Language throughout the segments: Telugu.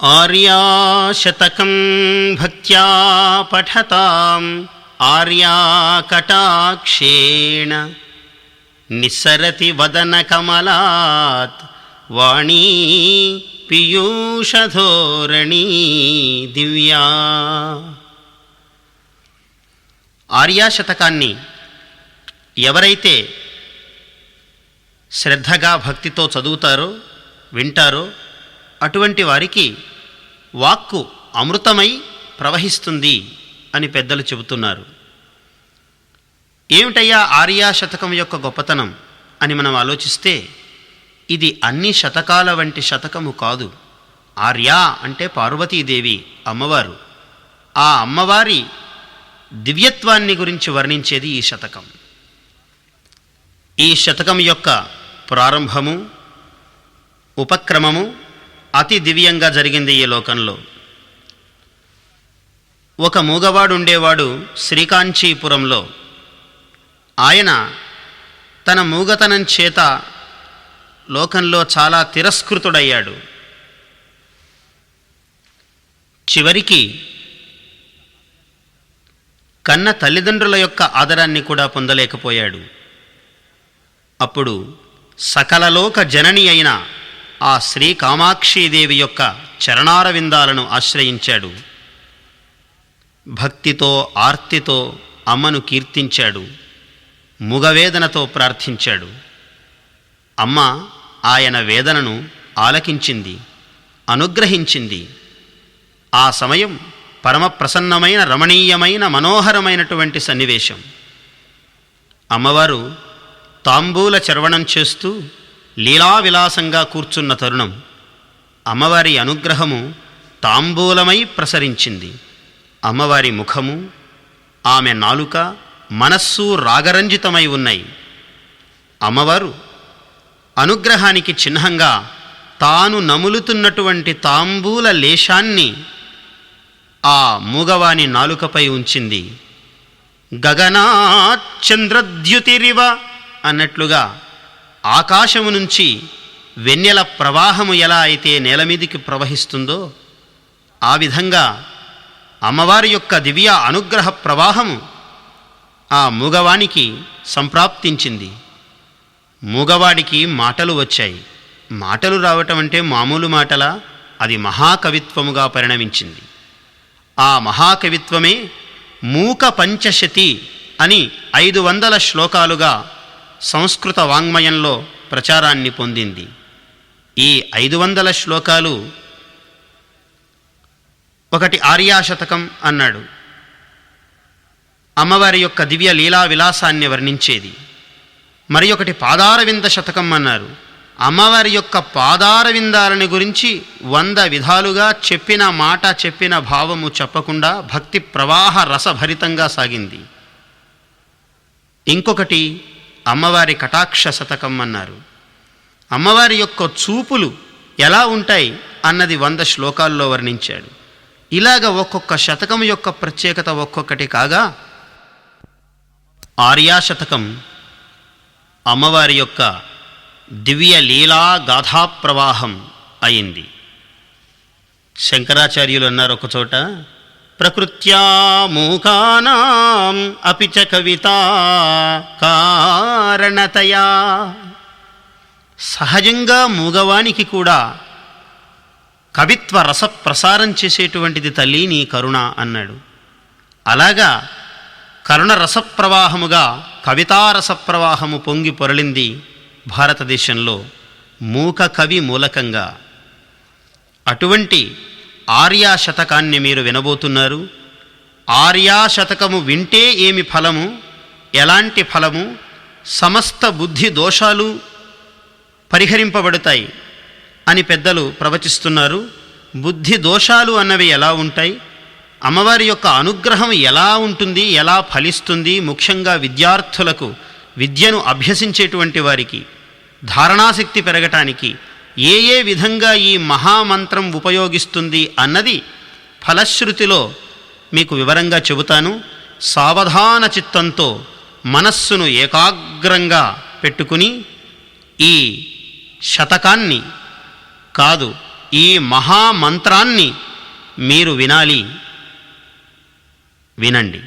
ఆర్యాశతకం భక్త్యా పఠతాం ఆర్యాకటాక్షేణ నిస్సరతి వదన కమలాత్ వాణీ పీయూషధోరణీ దివ్యా. ఆర్యాశతకాన్ని ఎవరైతే శ్రద్ధగా భక్తితో చదువుతారో వింటారో అటువంటి వారికి వాక్కు అమృతమై ప్రవహిస్తుంది అని పెద్దలు చెబుతున్నారు. ఏమిటయ్యా ఆర్యాశతకం యొక్క గొప్పతనం అని మనం ఆలోచిస్తే, ఇది అన్ని శతకాల వంటి శతకము కాదు. ఆర్యా అంటే పార్వతీదేవి అమ్మవారు. ఆ అమ్మవారి దివ్యత్వాన్ని గురించి వర్ణించేది ఈ శతకం. ఈ శతకం యొక్క ప్రారంభము ఉపక్రమము అతి దివ్యంగా జరిగింది ఈ లోకంలో. ఒక మూగవాడు ఉండేవాడు శ్రీకాంచీపురంలో. ఆయన తన మూగతనం చేత లోకంలో చాలా తిరస్కృతుడయ్యాడు. చివరికి కన్న తల్లిదండ్రుల యొక్క ఆదరాన్ని కూడా పొందలేకపోయాడు. అప్పుడు సకలలోక జనని అయిన ఆ శ్రీ కామాక్షీదేవి యొక్క చరణారవిందాలను ఆశ్రయించాడు. భక్తితో ఆర్తితో అమ్మను కీర్తించాడు. ముగవేదనతో ప్రార్థించాడు. అమ్మ ఆయన వేదనను ఆలకించింది, అనుగ్రహించింది. ఆ సమయం పరమప్రసన్నమైన రమణీయమైన మనోహరమైనటువంటి సన్నివేశం. అమ్మవారు తాంబూల చర్వణం చేస్తూ లీలావిలాసంగా కూర్చున్న తరుణం. అమ్మవారి అనుగ్రహము తాంబూలమై ప్రసరించింది. అమ్మవారి ముఖము, ఆమె నాలుక, మనస్సు రాగరంజితమై ఉన్నాయి. అమ్మవారు అనుగ్రహానికి చిహ్నంగా తాను నములుతున్నటువంటి తాంబూల లేశాన్ని ఆ మూగవాని నాలుకపై ఉంచింది. గగనాత్ చంద్రద్యుతిరివ అన్నట్లుగా ఆకాశము నుంచి వెన్నెల ప్రవాహము ఎలా అయితే నేలమీదికి ప్రవహిస్తుందో ఆ విధంగా అమ్మవారి యొక్క దివ్య అనుగ్రహ ప్రవాహము ఆ మూగవానికి సంప్రాప్తించింది. మూగవాడికి మాటలు వచ్చాయి. మాటలు రావటం అంటే మామూలు మాటలా? అది మహాకవిత్వముగా పరిణమించింది. ఆ మహాకవిత్వమే మూక పంచశతి అని 500 శ్లోకాలుగా సంస్కృత వాంగ్మయంలో ప్రచారాన్ని పొందింది. ఈ 500 శ్లోకాలు ఒకటి ఆర్యాశతకం అన్నాడు, అమ్మవారి యొక్క దివ్య లీలా విలాసాన్ని వర్ణించేది. మరి ఒకటి పాదారవింద శతకం అన్నారు. అమ్మవారి యొక్క పాదారవిందాలని గురించి 100 విధాలుగా చెప్పిన మాట చెప్పిన భావము చెప్పకుండా భక్తి ప్రవాహ రసభరితంగా సాగింది. ఇంకొకటి అమ్మవారి కటాక్ష శతకం అన్నారు. అమ్మవారి యొక్క చూపులు ఎలా ఉంటాయి అన్నది 100 శ్లోకాల్లో వర్ణించాడు. ఇలాగ ఒక్కొక్క శతకం యొక్క ప్రత్యేకత ఒక్కొక్కటి కాగా ఆర్యాశతకం అమ్మవారి యొక్క దివ్య లీలా గాథా ప్రవాహం అయింది. శంకరాచార్యులు అన్నారు ఒకచోట, ప్రకృత్యా మూకానాం అపి చ కవితా కారణతయా. సహజంగా మూగవానికి కూడా కవిత్వ రస ప్రసారం చేసేటువంటిది తల్లి నీ కరుణ అన్నాడు. అలాగా కరుణ రసప్రవాహముగా కవితారస ప్రవాహము పొంగి పొరలింది భారతదేశంలో మూక కవి మూలకంగా. అటువంటి ఆర్యాశతకాన్ని మీరు వినబోతున్నారు. ఆర్యాశతకము వింటే ఏమి ఫలము, ఎలాంటి ఫలము, సమస్త బుద్ధి దోషాలు పరిహరింపబడతాయి అని పెద్దలు ప్రవచిస్తున్నారు. బుద్ధి దోషాలు అన్నవి ఎలా ఉంటాయి, అమ్మవారి యొక్క అనుగ్రహం ఎలా ఉంటుంది, ఎలా ఫలిస్తుంది, ముఖ్యంగా విద్యార్థులకు విద్యను అభ్యసించేటువంటి వారికి ధారణాశక్తి పెరగటానికి ఏ ఏ విధంగా ఈ మహామంత్రం ఉపయోగిస్తుంది అన్నది ఫలశ్రుతిలో మీకు వివరంగా చెబుతాను. సావధాన చిత్తంతో మనస్సును ఏకాగ్రంగా పెట్టుకుని ఈ శతకాన్ని కాదు ఈ మహామంత్రాన్ని మీరు వినాలి. వినండి.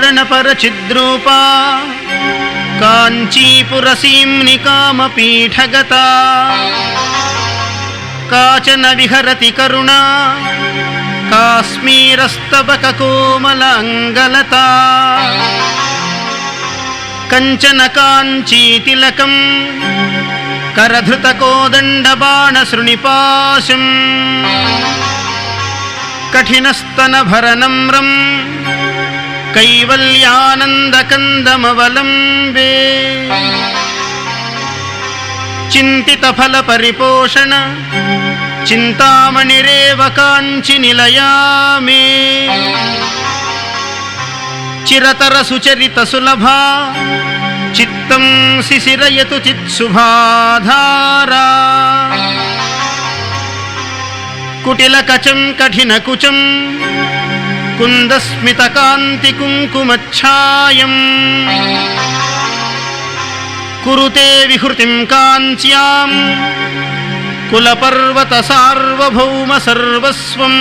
కారణపరచిద్రూపా కాంచీపురసీమ్ని కామపీఠగతా కాచన విహరతి కరుణా కాశ్మీరస్తబక కోమల అంగలతా కంచన కాంచీతిలకం కరధృత కోదండ బాణశృణిపాశం కఠినస్తన భరనమ్రం కైవల్యానందకందమవలంబే చింతిత ఫల పరిపోషణ చింతామణిరేవ కాంచి నిలయా మే చిరతర సుచరిత సులభా చిత్తం శిశిరయతు చిత్సుభాధారా కుటిల కచం కఠిన కుచం కుందస్మిత కాంతి కుంకుమఛాయం కురుతే విహృతిం కాంచ్యాం కులపర్వత సార్వభౌమ సర్వస్వం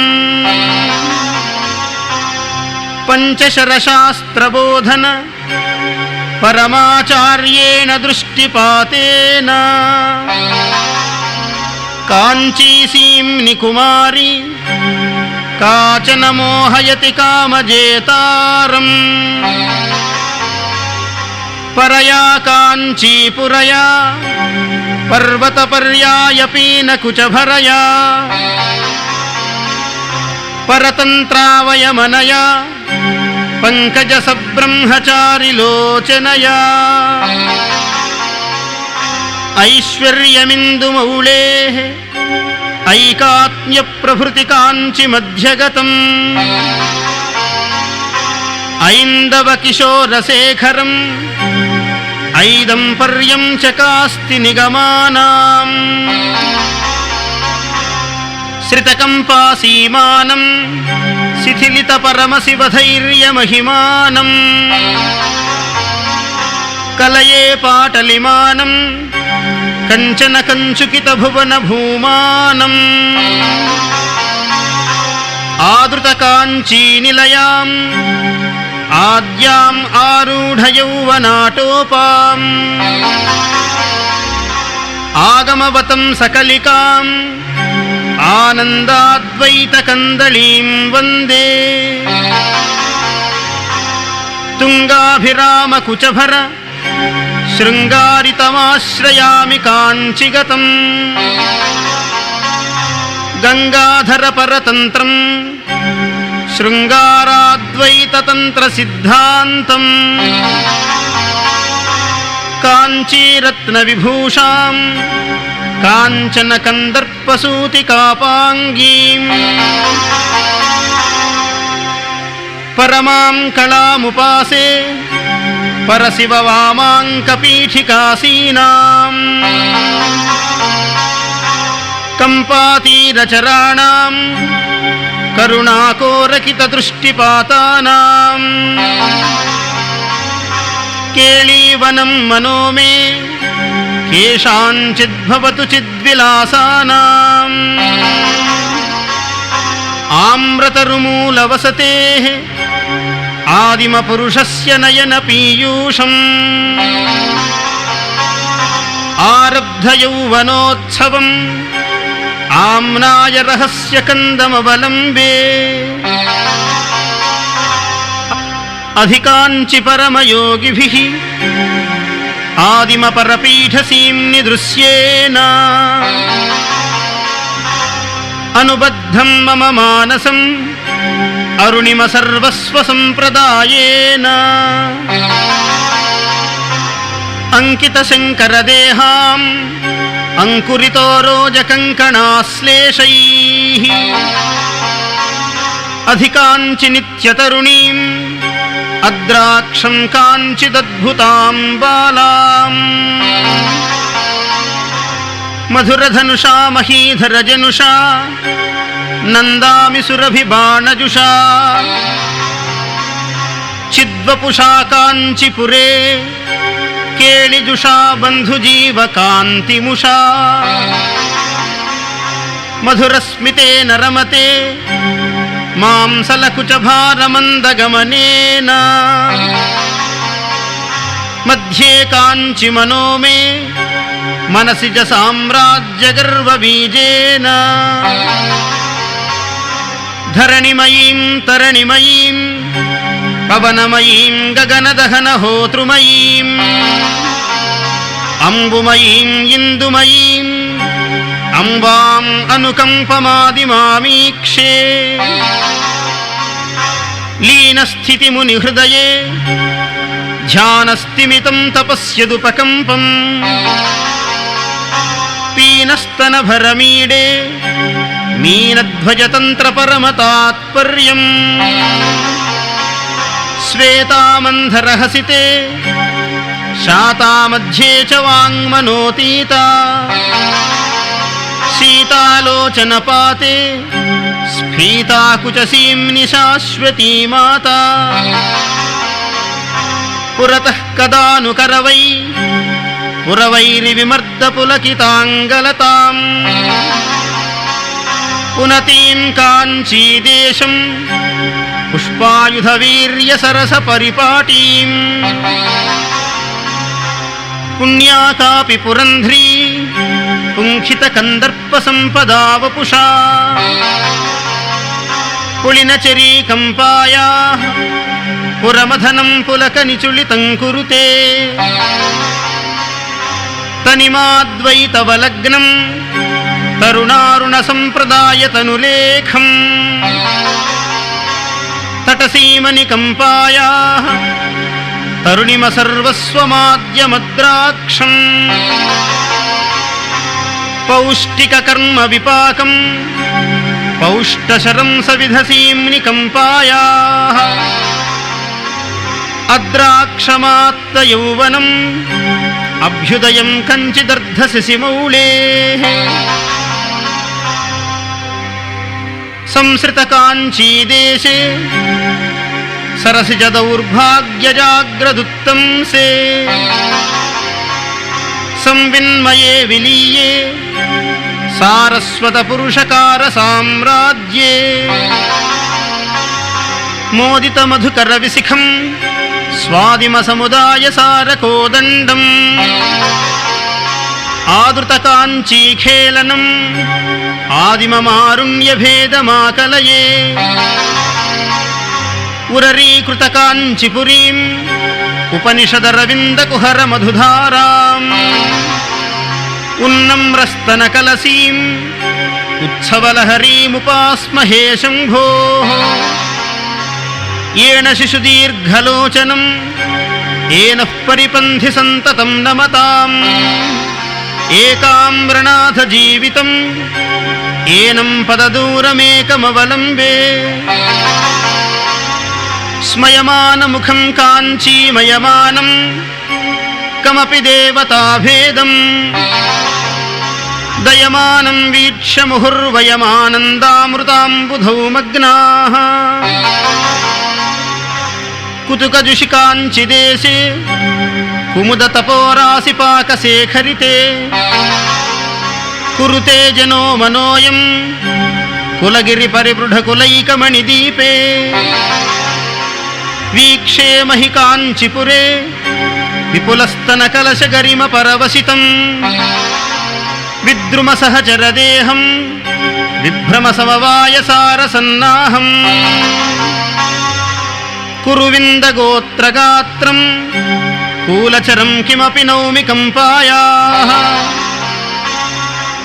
పంచశరశాస్త్రబోధన పరమాచార్యేణ దృష్టిపాతేన కాంచీసీమ్ని కుమారి కాచన మోహయతి కామజేతారం పరయా కాంచీపురయా పర్వతపర్యాయ పీనకుచభరయా పరతంత్రావయమనయా పంకజ సబ్రహ్మచారిలోచనయా ఐశ్వర్యమిందుమౌళే ఐకాత్మ్య ప్రభృతి కాంచి మధ్యగతం ఐందవ కిశోరశేఖరం ఐదంపర్యం చకాస్తి నిగమానాం శ్రితకంపాసీమానం శిథిలిత పరమశివధైర్యమహిమానం కలయే పాటలిమానం కంచన కంచుకిత భువన భూమానం ఆదృత కాంచీ నిలయాం ఆద్యాం ఆరూఢ యౌవనాటోపాం ఆగమవతం సకలికాం ఆనందాద్వైత కందళీం వందే తుంగాభిరామ కుచభర శృంగారితమాశ్రయామి కాంచిగతం గంగాధర పరతంత్రం శృంగారాద్వైతతంత్ర సిద్ధాంతం కాంచీరత్న విభూషాం కాంచన కందర్పసూతికాపాంగీం పరమాం కళాముపాసే పరశివ వామాంకపీఠికాసీనాం కంపాతీరచరాణాం కరుణాకోరకిత దృష్టిపాతానాం కేళీవనం మనో మే కేషాంచిద్భవతు చిద్విలాసానాం ఆమ్రతరుమూలవసతేః ఆదిమపురుషస్య నయన పీయూషం ఆరబ్ధయౌవనోత్సవం ఆమ్నాయ రహస్య కందమవలంబే అధికాంచి పరమయోగిభిః ఆదిమ పరపీఠసీమ్ని దృశ్యేన అనుబద్ధం మమ మానసం అరుణిమ సర్వస్వ సంప్రదాయేన అంకిత శంకర దేహాం అంకురితో రోజకంకణాశ్లేషైః అధికాంచి నిత్యతరుణీం అద్రాక్షం కాంచిదద్భుతాం బాలాం మధురధనుషా మహీధరజనుషా నందామి సురభిబాణజుషా చిద్వపుషా కాంచిపురే కేళిజుషా బంధుజీవకాంతిముషా మధురస్మితేన రమతే మాంసలకుచభారమందగమనేన మధ్యే కాంచి మనో మే మనసిజ సామ్రాజ్యగర్వబీజేన ధరణిమయీం తరణిమయీం పవనమయీం గగనదహనహోతృమయీం అంబుమయీం ఇందుమయీం అంబాం అనుకంపమాదిమామీక్షే లీనస్థితిమునిహృదయే ధ్యానస్థిమితం తపస్యదుపకంపం పీనస్తనభరమీడే మీనధ్వజతంత్రపరమతాత్పర్యం శ్వేతామంధరహసితే శాతామధ్యే చ వాంగ్మనోతీత సీతాలోచనపాతే స్ఫీతాకుచసీం నిశాశ్వతీ మాతా పురతః కదాను కరవై పురవైరివిమర్దపులకితాంగలతాం పునతీం కాంచీదేశం పుష్పాయుధవీర్యసరసపరిపాటీం పుణ్యా కాపి పురంధ్రీ పుంఖితకందర్పసంపదావపుషా పుళినచరీకంపాయాః పురమథనం పులకనిచుళితం కురుతే తనిమాద్వైతవలగ్నం తరుణారుణసంప్రదాయతనులేఖం తటసీమనికంపాయాః తరుణిమసర్వస్వమాద్యమద్రాక్షం పౌష్టికకర్మవిపాకం పౌష్టశరం సవిధసీం నికంపాయాః అద్రాక్షమాత్తయౌవనం అభ్యుదయం కంచిదర్ధశిశిమౌళేః సంసృతకాంచీదేశే సరసిజదౌర్భాగ్యజాగ్రదుత్తంసే సంవిన్మయే విలీయే సారస్వతపురుషకార సామ్రాజ్యే మోదితమధుకరవిశిఖం స్వాదిమసముదాయసారకోదండం ఆదృతకాంచీఖేళనం ఆదిమమారుణ్యభేదమాకలయే ఉరరీకృతకాంచిపురీం ఉపనిషదరవిందకుహరమధుధారాం ఉన్నమ్రస్తనకలసీం ఉత్సవలహరీముపాస్మహే శంభోః ఏన శిశుదీర్ఘలోచనం ఏనః పరిపంథి సంతతం నమతాం ఏకామ్రనాథ జీవితం ఏనం పదదూరమేకమవలంబే స్మయమానముఖం కాంచీమయమానం కమపి దేవతాభేదం దయమానం వీక్ష్య ముహుర్వయమానందామృతాంబుధౌ మగ్నాః కుతుకజుషికాంచిదేశే కుముదతపోరాశిపాకశేఖరితే కురుతే జనో మనోయం కులగిరిపరిబృఢకులైకమణిదీపే వీక్షే మహి కాంచిపురే విపులస్తనకలశగరిమపరవసితం విద్రుమసహచరదేహం విభ్రమసమవాయసారసన్నాహం కురువిందగోత్రగాత్రం కూలచరం కిమపి నౌమి కంపాయాః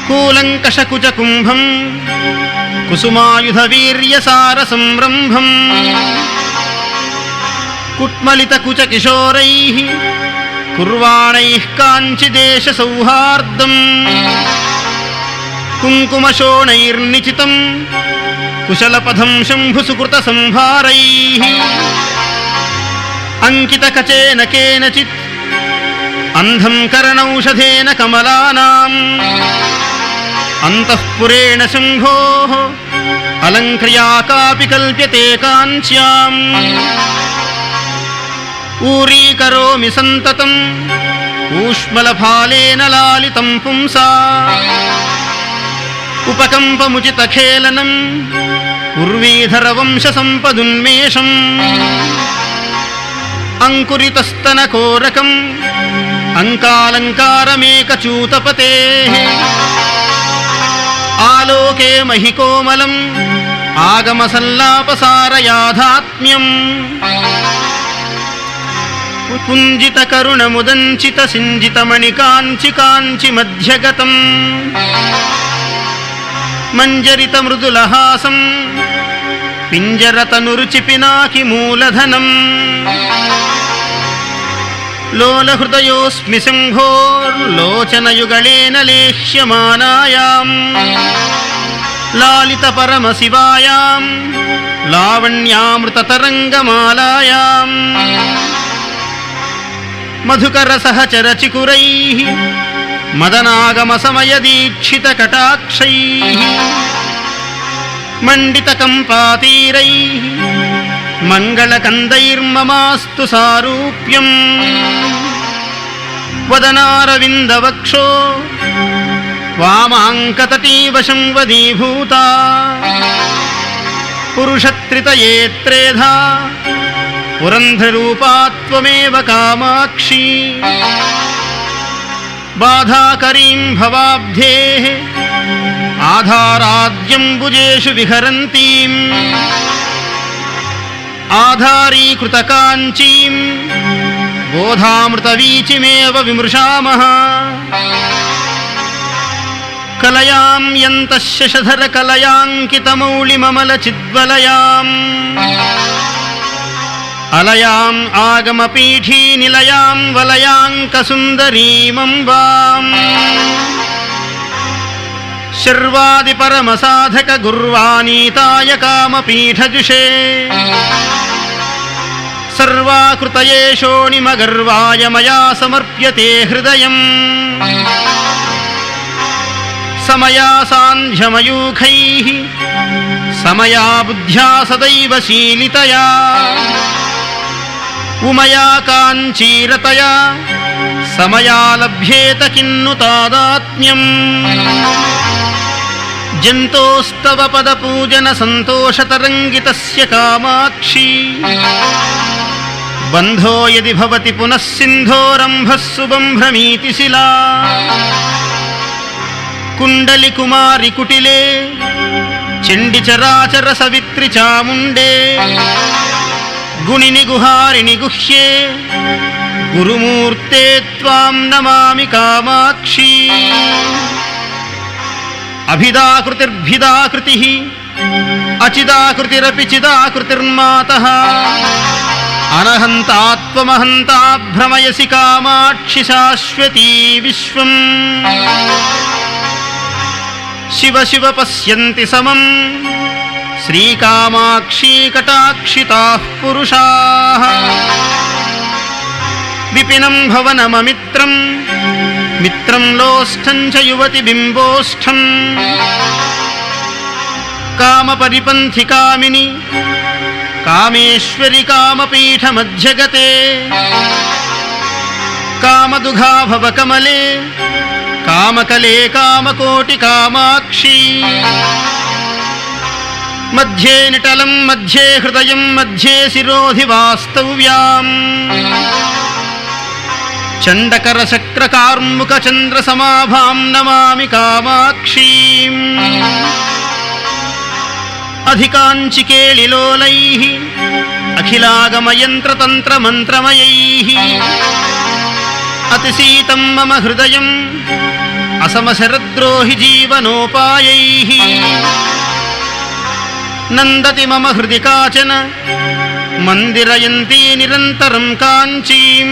కూలంకషకుచకుంభం కుసుమాయుధవీర్యసారసంరంభం కుట్మలితకుచకిశోరైః కుర్వాణైః కాంచిదేశసౌహార్దం కుంకుమశోణైర్నిచితం కుశలపథం శంభుసుకృతసంభారైః అంకితకచేన కేనచిత్ అంధం కరణౌషధేన కమలానాం అంతఃపురేణ శంభోః అలంక్రియా కాపి కల్ప్యతే కాంచ్యాం ఊరీకరోమి సంతతం ఊష్మలఫాలేన లాలితం పుంసా ఉపకంపముచితఖేళనం ఉర్వీధరవంశసంపదున్మేషం అంకురితస్తనకోరకం అంకాలంకారమేకచూతపతేః ఆలోకే మహికోమలం ఆగమసల్లాపసారయాధాత్మ్యం పుంజితకరుణముదంచిత సింజితమణికాంచి కాంచి మధ్యగతం మంజరిత మృదులహాసం పింజరతనురుచి పినాకి మూలధనం లోలహృదయోస్మి శంభోర్లోచనయుగళేన లేహ్యమానాయాం లాలిత పరమశివాయాం లావణ్యామృతతరంగమాలాయాం మధుకరసహచరచికురైః మదనాగమసమయదీక్షితకటాక్షైః మండితకంపాతీరైః మంగళకందైర్మమాస్తు సారూప్యం వదనారవిందవక్షో వామాంకతటీవశం వదీభూతా పురుషత్రితయేత్రేధా పురంధ్రరూపాత్వమేవ కామాక్షి బాధాకరీం భవాబ్ధేః ఆధారాద్యంబుజేషు విహరంతీం ఆధారీకృతకాంచీం బోధామృతవీచిమేవ విమృశామః కలయాం యంతస్య శశధరకలయాంకితమౌళిమమలచిద్వలయాం అలయాం ఆగమపీఠీనిలయాం వలయాంకసుందరీమంబాం శర్వాదిపరమసాధక గుర్వానీతాయ కామపీఠజుషే సర్వాకృతయేషోణిమగర్వాయ మయా సమర్ప్యతే హృదయం సమయా సాంధ్యమయూఖైః సమయా బుద్ధ్యా సదైవ శీలితయా ఉమయా కాంచీరతయా సమయా లభ్యేత కిన్ను తాదాత్మ్యం జంతోస్తవ పదపూజన సంతోషతరంగితస్య కామాక్షి బంధో యది భవతి పునః సింధోరంభః సుబంభ్రమీతి శిలా కుండలి కుమారి కుటిలే చండి చరాచర సవిత్రి చాముండే గుణిని గుహారిణి గుహ్యే గురుమూర్తే త్వాం నమామి కామాక్షి అభిదాకృతిర్భిదాకృతిః అచిదాకృతిరపి చిదాకృతిర్మాతః అనహంతాత్వమహంతా భ్రమయసి కామాక్షి శాశ్వతీ విశ్వం శివ శివ పశ్యంతి సమం శ్రీకామాక్షీ కటాక్షితాః పురుషాః విపినం భవనమమిత్రం మిత్రం లోష్ఠం చ యువతి బింబోష్ఠం కామపరిపంథి కామిని కామేశ్వరి కామపీఠమధ్యగతే కామదుఘాభవ కమలే కామకలే కామకోటి కామాక్షి మధ్యే నిటలం మధ్యే హృదయం మధ్యే శిరోధి వాస్తవ్యాం చండకర శక్రకార్ముక చంద్ర సమాభాం నమామి కామాక్షీం అధికాంచికేళిలోలైః అఖిలాగమయంత్రతంత్ర మంత్రమయైః అతిశీతం మమ హృదయం అసమశరద్రోహి జీవనోపాయైః నందతి మమ హృది కాచన మందిరయంతి నిరంతరం కాంచీం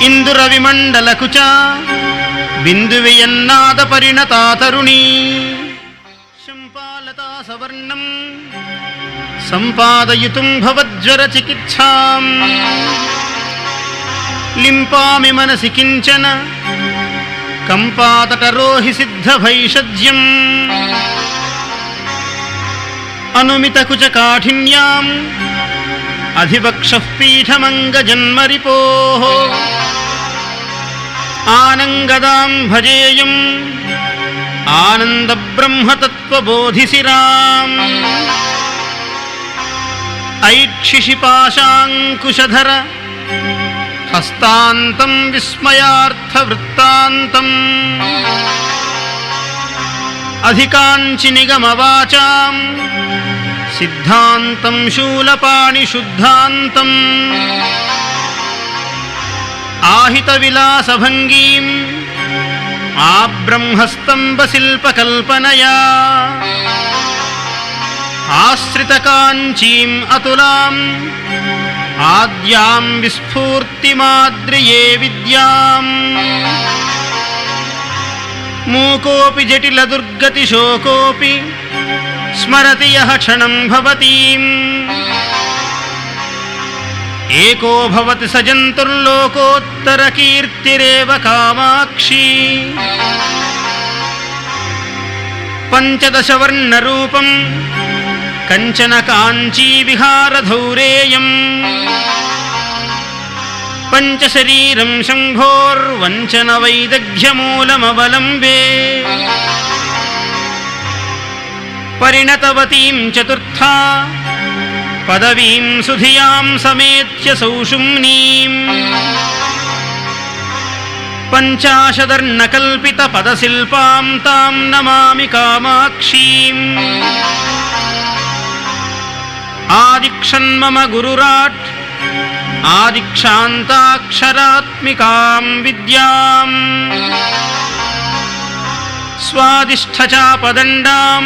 ఇందుర విమండలకుచ బిందువియన్నాద పరిణతా తరుణీ శంపాలతా సవర్ణం సంపాదయితుం భవజ్వర చికిత్సాం లింపామి మనసి కించన కంపాతటరోహి సిద్ధ భైషజ్యం అనుమితకుచ కాఠిన్యాం అధివక్షః పీఠమంగజన్మరిపోః ఆనంగదాం భజేయం ఆనంద బ్రహ్మతత్వబోధిసిరాం ఐక్షిషిపాశాంకుశధర హస్తాంతం విస్మయార్థవృత్తాంతం అధికాంచి నిగమవాచాం సిద్ధాంతం శూలపాణి శుద్ధాంతం ఆహిత విలాసభంగీం ఆబ్రహ్మస్తంభశిల్పకల్పనయా ఆశ్రితకాంచీం అతులాం ఆద్యాం విస్ఫూర్తిమాద్రియే విద్యాం మూకోపి జటిల దుర్గతి శోకోపి స్మరతి యః క్షణం భవతీం ఏకో భవతి స జంతుర్లోకోత్తర కీర్తిరేవ కామాక్షి పంచదశ వర్ణరూపం కంచన కాంచీ విహారధౌరేయం పంచశరీరం శంభోర్వంచన వైదగ్ధ్యమూలమవలంబే పరిణతవతీం చతుర్థా పదవీం సుధియాం సమేత్య సౌషుమ్నీం పంచాశదర్ణకల్పిత పదశిల్పాం తాం నమామి కామాక్షీం ఆదిక్షన్మమ గురురాట్ ఆదిక్షాంతాక్షరాత్మికాం విద్యాం స్వాదిష్ఠచాపదండాం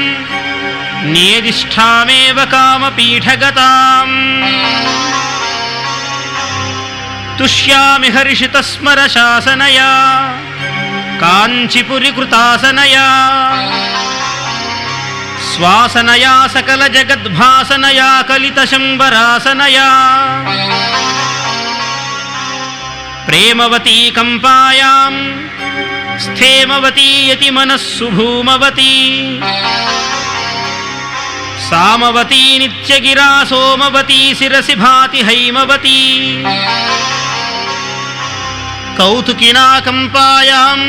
నేదిష్ఠామేవ కామపీఠగతాం తుష్యామి హర్షితస్మర శాసనయా కాంచీపురికృతాసనయా శ్వాసనయా సకల జగద్భాసనయా కలితశంబరాసనయా ప్రేమవతీ కంపాయాం స్థేమవతీ యతి మనస్సు భూమవతీ సామవతీ నిత్యగిరా సోమవతీ శిరసి భాతి హైమవతీ కౌతుకినా కంపాయాం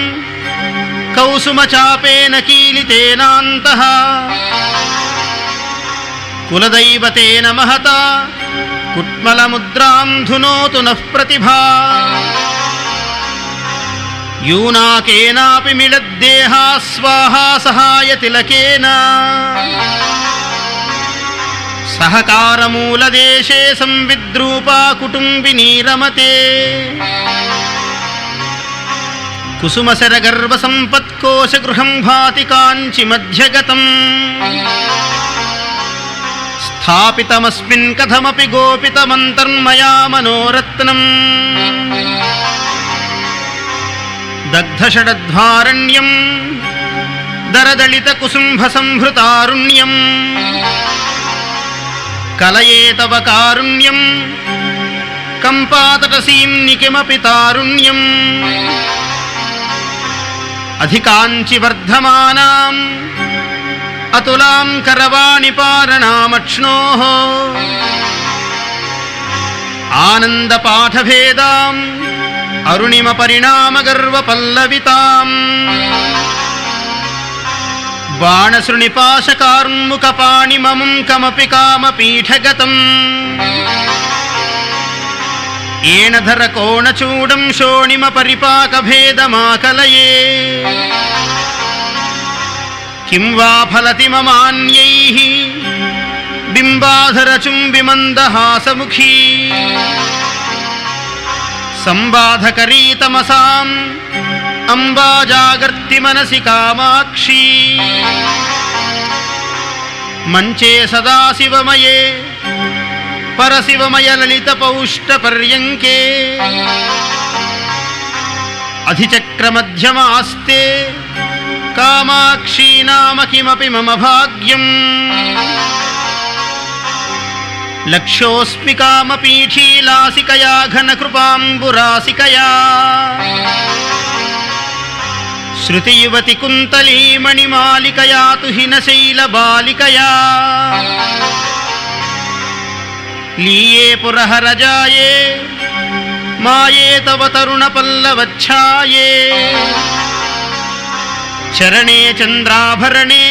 కౌసుమచాపేన కీలితేనాంతః కులదైవతేన మహతా కుట్మలముద్రాం ధునోతు నః ప్రతిభా యూనాకేనాపి మిళద్దేహా స్వాహా సహాయ తిలకేన సహకారమూలదేశే సంవిద్రూపా కుటుంబినీ రమతే కుసుమశరగర్భ సంపత్కోశగృహం భాతి కాంచి మధ్యగతం స్థాపితమస్మిన్ కథమపి గోపితమంతర్మయా మనోరత్నం దగ్ధషడధ్వారణ్యం దరదళిత కుసుంభ సంభృతారుణ్యం కలయే తవ కారుణ్యం కంపాతటసీం నికిమపి తారుణ్యం అధికాంచి వర్ధమానాం అతులాం కరవాణి పారణామక్ష్ణోః ఆనంద పాఠభేదాం అరుణిమ పరిణామ గర్వ పల్లవితాం బాణశృణిపాశకార్ముక పాణిమముం కమపి కామపీఠగతం ఏణధర కోణచూడం శోణిమ పరిపాక భేదమాకలయే కిం వా ఫలతి మమాన్యైః బింబాధర చుంబి మందహాసముఖీ సంబాధకరీ తమసాం అంబా జాగర్తి మనసి కామాక్షి మంచే సదాశివమయే పరశివమయ లలిత పౌష్ట పర్యంకే అధిచక్రమధ్యమాస్తే కామాక్షీ నామ కిమపి మమ భాగ్యం లక్ష్యోస్మి కామపీఠీలాసికయా ఘనకృపాంబురాసికయా శృతియువతి కుంతలీమణిమాలికయా తుహినశైలబాలికయా లీయే పురహరజాయే మాయే తవ తరుణపల్లవచ్ఛాయే చరణే చంద్రాభరణే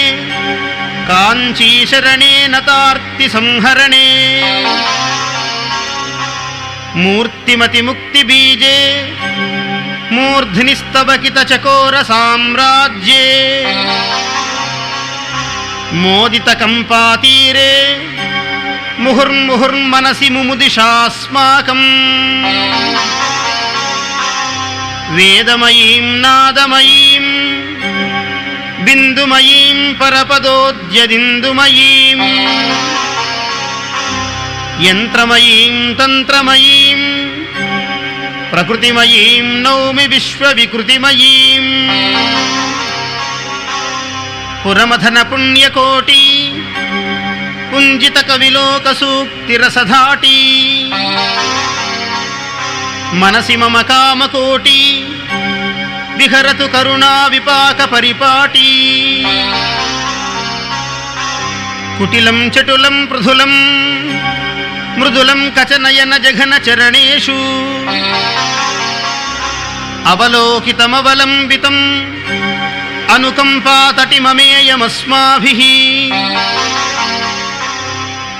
కాంచీశరణే నతార్తి సంహరణే మూర్తిమతి ముక్తిబీజే మూర్ధ్నిస్తవకిత చకోర సామ్రాజ్యే మోదిత కంపాతీరే ముహుర్ముహుర్మనసి ముముదిషాస్మాకం వేదమయీం నాదమయీం బిందుమయీం పరపదోద్యదిందుమయీం యంత్రమయీం తంత్రమయీం ప్రకృతిమయీం నౌమి విశ్వవికృతిమయీం పురమథన పుణ్యకోటి పుంజిత కవిలోక సూక్తిరసధాటి మనసి మమ కామకోటి విహరతు కరుణా విపాక పరిపాటి కుటిలం చటులం పృథులం మృదులం కచనయన జఘన చరణేషు అవలోకితమవలంబితం అనుకంపాతటిమమేయమస్మాభిః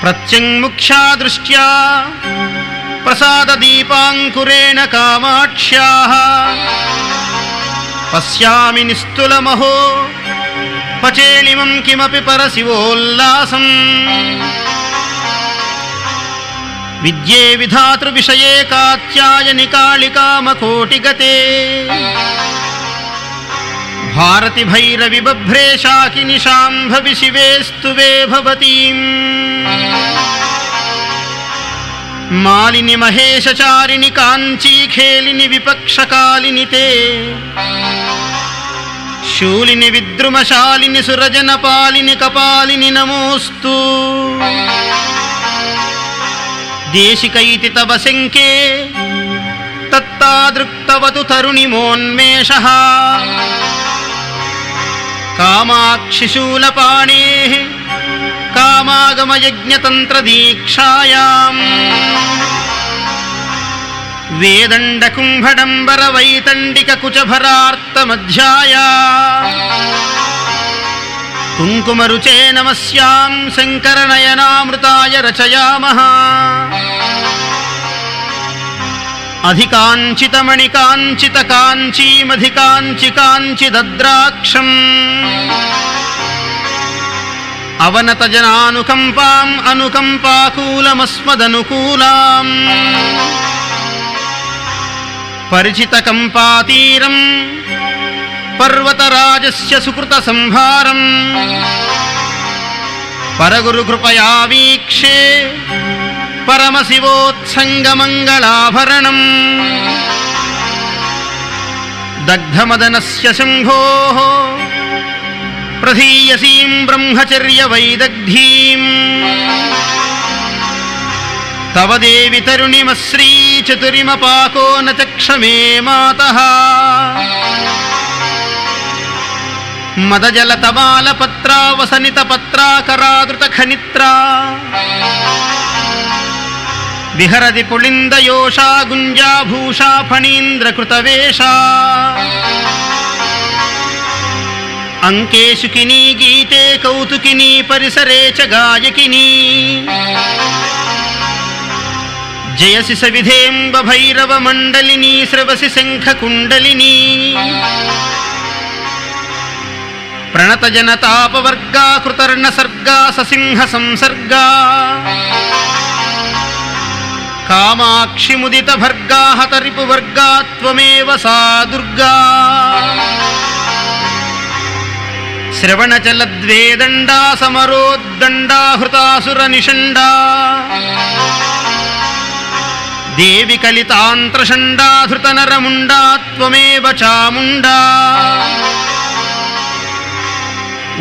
ప్రత్యంముఖ్యా దృష్ట్యా ప్రసాదదీపాంకురేణ కామాక్ష్యాః పశ్యామి నిస్తులమహో పచేళిమం కిమపి పరశివోల్లాసం విద్యే విధాతృవిషయే కాత్యాయని కాళికామకోటిగతే భారతి భైరవి బభ్రే శాకిని శాంభవి శివే స్తువే భవతీం మాలిని మహేశచారిణి కాంచీఖేలిని విపక్షకాలిని తే శూలిని విద్రుమశాలిని సురజనపాలిని కపాలిని నమోస్తు దేశికైతి తవ శంకే తత్తాదృక్తవతు తరుణిమోన్మేషః కామాక్షి శూలపాణేః కామాగమయజ్ఞతంత్రదీక్షాయాం వేదండకుంభడంబర వైతండిక కుచభరార్తమధ్యాయా కుంకుమరుచే నమస్యాం శంకరనయనామృతాయ రచయామః అధికాంచితమణికాంచిత కాంచీమధికాంచి కాంచిదద్రాక్షం అవనతజనానుకంపాం అనుకంపాకూలమస్మదనుకూలాం పరిచితకంపాతీరం పర్వతరాజస్య సుకృత సంహారం పరగురుకృపయా వీక్షే పరమశివోత్సంగమంగళాభరణం దగ్ధమదనస్య శంభోః ప్రధీయసీం బ్రహ్మచర్యవైదగ్ధీం తవ దేవి తరుణిమశ్రీ చతురిమపాకో న చక్షమే మాతః మదజలతమాలపత్రావసనిత పత్రాకరాదృత ఖనిత్రా విహరది పుళిందయోషా గుంజాభూషా ఫణీంద్రకృతవేషా అంకేశుకినీ గీతే కౌతుకినీ పరిసరే చ గాయకినీ జయసి సవిధేంబ భైరవ మండలినీ స్రవసి శంఖకుండలినీ ప్రణత జనతాపవర్గా కృతర్ణ సర్గా ససింహ సంసర్గా కామాక్షి ముదిత భర్గా హతరిపు వర్గా త్వమేవ సా దుర్గా శ్రవణచలద్వేదండా సమరోద్దండా హృతాసుర నిషండా దేవి కలితాంత్రషండాధృతనరముండా త్వమేవ చాముండా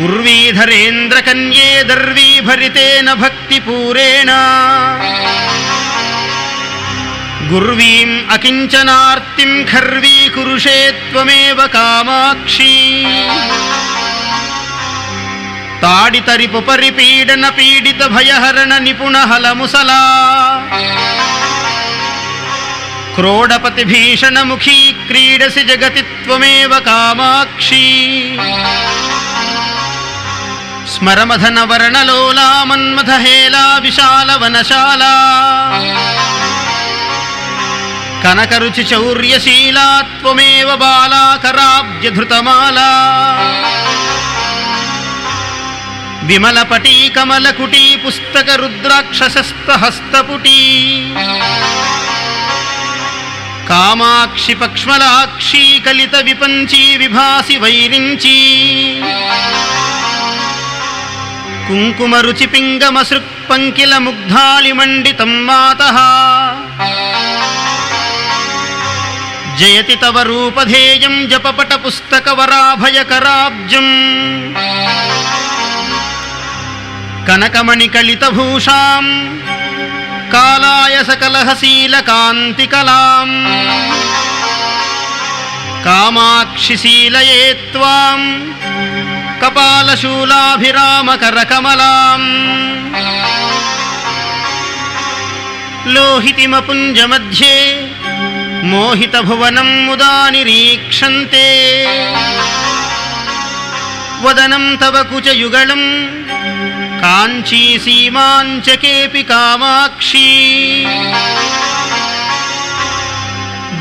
ఉర్వీధరేంద్రకన్యే దర్వీభరితేన భక్తిపూరేణ గుర్వీం అకించనార్తిం ఖర్వీకురుషే త్వమేవ కామాక్షి తాడితరిపు పరిపీడన పీడిత భయహరణ నిపుణ హలముసలా క్రోడపతి భీషణముఖీ క్రీడసి జగతి త్వమేవ కామాక్షి స్మరమథన వర్ణలోలా మన్మథహేలా విశాల వనశాలా కనకరుచి చౌర్యశీలా త్వమేవ బాలా కరాబ్జధృతమాలా విమలపటీ కమలకుటీ పుస్తక రుద్రాక్షసస్తహస్తపుటీ కామాక్షి పక్ష్మలాక్షీ కలిత విపంచీ విభాసి వైరించీ కుంకుమరుచి పింగమసృక్ పంకిల ముగ్ధాళిమండితం మాతః జయతి తవ రూపధేయం జపపట పుస్తక వరాభయకరాబ్జం కనకమణికళితభూషాం కాలాయ సకలహశీలకాంతికలాం కామాక్షి శీలయే త్వాం కపాలశూలాభిరామకరకమలాం లోహితిమపుంజమధ్యే మోహితభువనం ముదా నిరీక్షంతే వదనం తవ కుచయుగళం కాంచీ సీమాంచకేపి కామాక్షి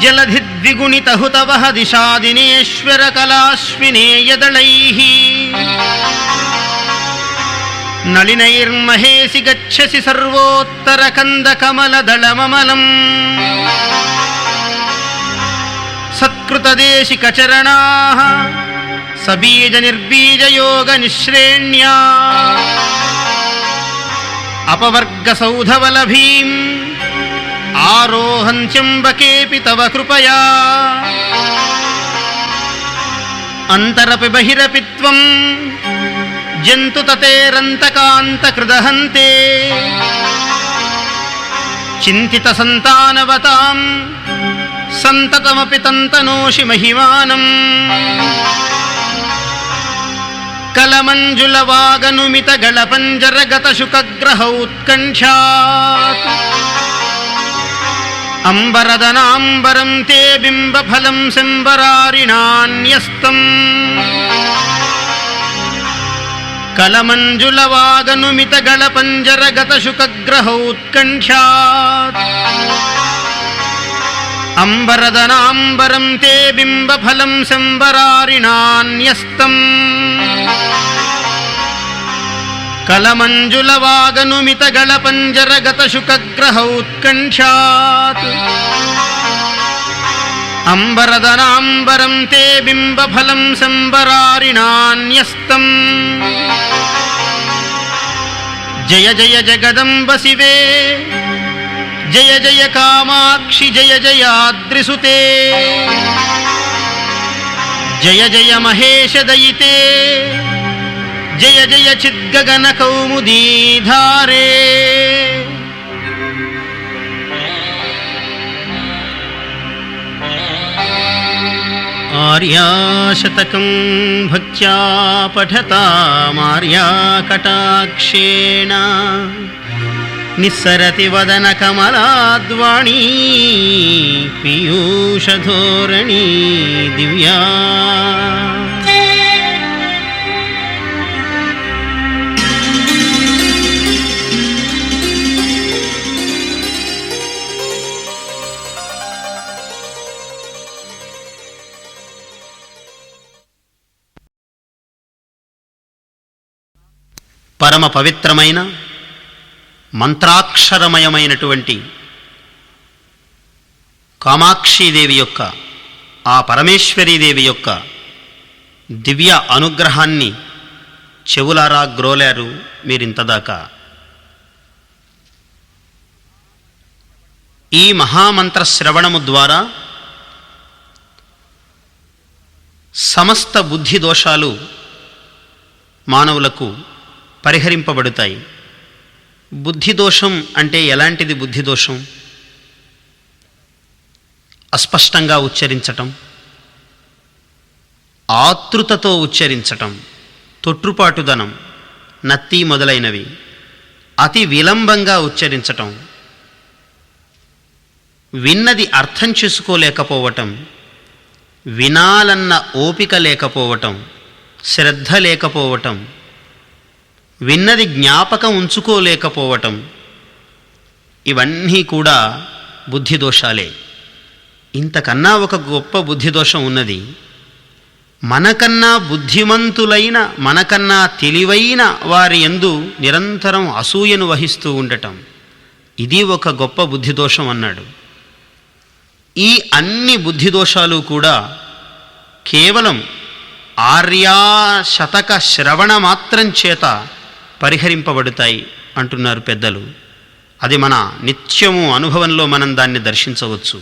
జలధిద్విగుణితహుతవః దిశాదినేశ్వర కళాశ్వినేయదళైః నళినైర్మహేసి గచ్చసి సర్వోత్తరకందకమలదళమమలం సత్కృతదేశికచరణాః సబీజనిర్బీజయోగనిశ్రేణ్యా అపవర్గసౌధవలభీం ఆరోహంత్యంబకేపి తవ కృపయా అంతరపి బహిరపి త్వం జంతుతతేరంతకాంతకృదహంతే చింతిత సంతానవతాం సంతతమపి తంతనోషి మహిమానం కలమంజులవాగనుమిత గళపంజరగత శుకగ్రహౌత్కంఠ్యాత్ అంబరదనాంబరం తే బింబఫలం శంబరారిణాన్యస్తం కలమంజులవాగనుమిత గళపంజరగత శుకగ్రహౌత్కంఠ్యాత్ అంబరదనాంబరం తే బింబఫలం శంబరారిణాన్యస్తం కలమంజులవాగనుమిత గళపంజరగత శుకగ్రహౌత్కంఠ్యాత్ అంబరదనాంబరం తే బింబఫలం శంబరారిణాన్యస్తం జయ జయ జగదంబ శివే జయ జయ కామాక్షి జయ జయాద్రిసుతే జయ జయ మహేశదయితే జయ జయ చిద్గగన కౌముదీధారే ఆర్యాశతకం భక్త్యా పఠతామార్యా కటాక్షేణ నిస్సరతి వదన కమలాద్వాణీ పీయూషధోరణీ దివ్యా పరమ పవిత్రమైన మంత్రాక్షరమయమైనటువంటి కామాక్షీదేవి యొక్క ఆ పరమేశ్వరీదేవి యొక్క దివ్య అనుగ్రహాన్ని చెవులారా గ్రోలారు మీరింతదాకా. ఈ మహామంత్ర శ్రవణము ద్వారా సమస్త బుద్ధి దోషాలు మానవులకు పరిహరింపబడతాయి. బుద్ధి దోషం అంటే ఎలాంటిది? బుద్ధి దోషం అస్పష్టంగా ఉచ్చరించటం, ఆతృతతో ఉచ్చరించటం, తొట్రుపాటుదనం, నత్తి మొదలైనవి, అతి విలంబంగా ఉచ్చరించటం, విన్నది అర్థం చేసుకోలేకపోవటం, వినాలన్న ఓపిక లేకపోవటం, శ్రద్ధ లేకపోవటం, విన్నది జ్ఞాపకం ఉంచుకోలేకపోవటం, ఇవన్నీ కూడా బుద్ధి దోషాలే. ఇంతకన్నా ఒక గొప్ప బుద్ధి దోషం ఉన్నది. మనకన్నా బుద్ధిమంతులైన, మనకన్నా తెలివైన వారి యందు నిరంతరం అసూయను వహిస్తూ ఉండటం, ఇది ఒక గొప్ప బుద్ధి దోషం అన్నాడు. ఈ అన్ని బుద్ధి దోషాలు కూడా కేవలం ఆర్యాశతక శ్రవణ మాత్రం చేత పరిహరింపబడతాయి అంటున్నారు పెద్దలు. అది మన నిత్యము అనుభవంలో మనం దాన్ని దర్శించవచ్చు.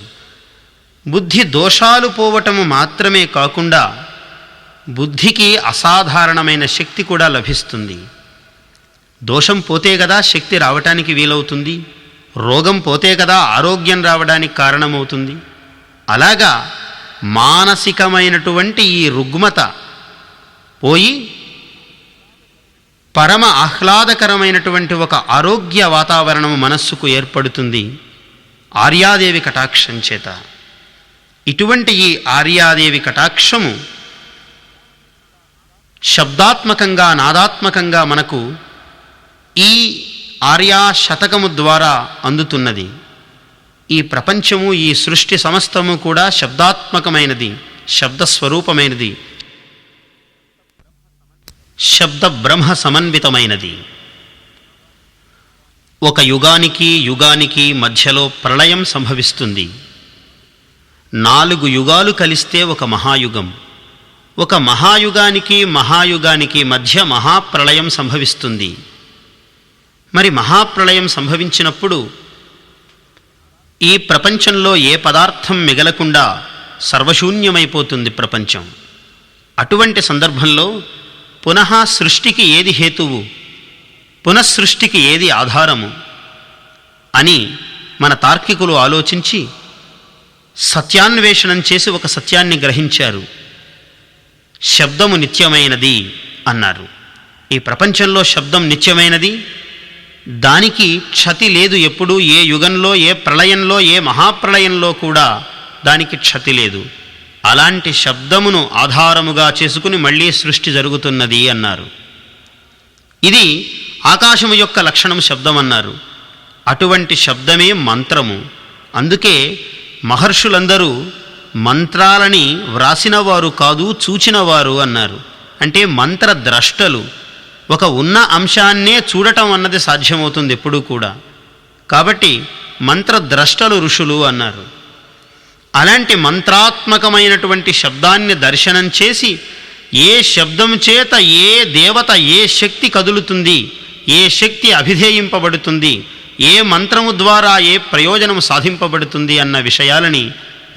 బుద్ధి దోషాలు పోవటము మాత్రమే కాకుండా బుద్ధికి అసాధారణమైన శక్తి కూడా లభిస్తుంది. దోషం పోతే కదా శక్తి రావటానికి వీలవుతుంది, రోగం పోతే కదా ఆరోగ్యం రావడానికి కారణమవుతుంది. అలాగా మానసికమైనటువంటి ఈ రుగ్మత పోయి పరమ ఆహ్లాదకరమైనటువంటి ఒక ఆరోగ్య వాతావరణము మనస్సుకు ఏర్పడుతుంది ఆర్యాదేవి కటాక్షం చేత. ఇటువంటి ఈ ఆర్యాదేవి కటాక్షము శబ్దాత్మకంగా, నాదాత్మకంగా మనకు ఈ ఆర్యా శతకము ద్వారా అందుతున్నది. ఈ ప్రపంచము, ఈ సృష్టి సమస్తము కూడా శబ్దాత్మకమైనది, శబ్దస్వరూపమైనది, శబ్ద బ్రహ్మ సమన్వితమైనది. ఒక యుగానికి యుగానికి మధ్యలో ప్రళయం సంభవిస్తుంది. 4 యుగాలు కలిస్తే ఒక మహాయుగం. ఒక మహాయుగానికి మహాయుగానికి మధ్య మహాప్రళయం సంభవిస్తుంది. మరి మహాప్రళయం సంభవించినప్పుడు ఈ ప్రపంచంలో ఏ పదార్థం మిగలకుండా సర్వశూన్యమైపోతుంది ప్రపంచం. అటువంటి సందర్భంలో పునః సృష్టికి ఏది హేతువు, పునఃసృష్టికి ఏది ఆధారము అని మన తార్కికులు ఆలోచించి సత్యాన్వేషణం చేసి ఒక సత్యాన్ని గ్రహించారు. శబ్దము నిత్యమైనది అన్నారు. ఈ ప్రపంచంలో శబ్దం నిత్యమైనది, దానికి క్షతి లేదు. ఎప్పుడు ఏ యుగంలో, ఏ ప్రళయంలో, ఏ మహాప్రళయంలో కూడా దానికి క్షతి లేదు. అలాంటి శబ్దమును ఆధారముగా చేసుకుని మళ్ళీ సృష్టి జరుగుతున్నది అన్నారు. ఇది ఆకాశము యొక్క లక్షణం శబ్దం అన్నారు. అటువంటి శబ్దమే మంత్రము. అందుకే మహర్షులందరూ మంత్రాలని వ్రాసినవారు కాదు, చూచినవారు అన్నారు. అంటే మంత్రద్రష్టలు. ఒక ఉన్న అంశాన్నే చూడటం అన్నది సాధ్యమవుతుంది ఎప్పుడూ కూడా. కాబట్టి మంత్రద్రష్టలు ఋషులు అన్నారు. అలాంటి మంత్రాత్మకమైనటువంటి శబ్దాన్ని దర్శనం చేసి ఏ శబ్దం చేత ఏ దేవత, ఏ శక్తి కదులుతుంది, ఏ శక్తి అభిధేయింపబడుతుంది, ఏ మంత్రము ద్వారా ఏ ప్రయోజనము సాధింపబడుతుంది అన్న విషయాలని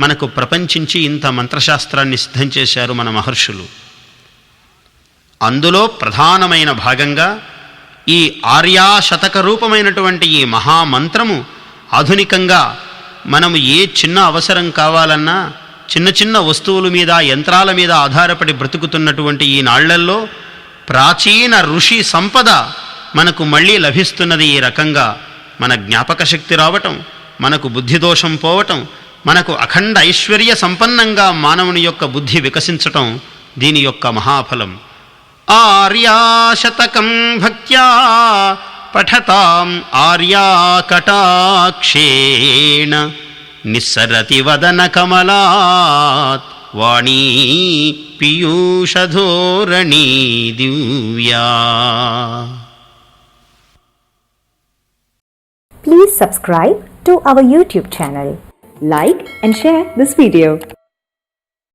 మనకు ప్రపంచించి ఇంత మంత్రశాస్త్రాన్ని సిద్ధం చేశారు మన మహర్షులు. అందులో ప్రధానమైన భాగంగా ఈ ఆర్యాశతక రూపమైనటువంటి ఈ మహామంత్రము ఆధునికంగా మనము ఏ చిన్న అవసరం కావాలన్నా చిన్న చిన్న వస్తువుల మీద, యంత్రాల మీద ఆధారపడి బ్రతుకుతున్నటువంటి ఈ నాళ్లల్లో ప్రాచీన ఋషి సంపద మనకు మళ్ళీ లభిస్తున్నది. ఈ రకంగా మన జ్ఞాపక శక్తి రావటం, మనకు బుద్ధిదోషం పోవటం, మనకు అఖండ ఐశ్వర్య సంపన్నంగా మానవుని యొక్క బుద్ధి వికసించటం దీని యొక్క మహాఫలం. ఆర్యాశతకం భక్త్యా పఠతాం ఆర్యాకటాక్షేణ నిస్సరతి వదన కమలాత్ వాణీ పీయూషధోరణీ Divya. Please subscribe to our YouTube channel. Like and share this video.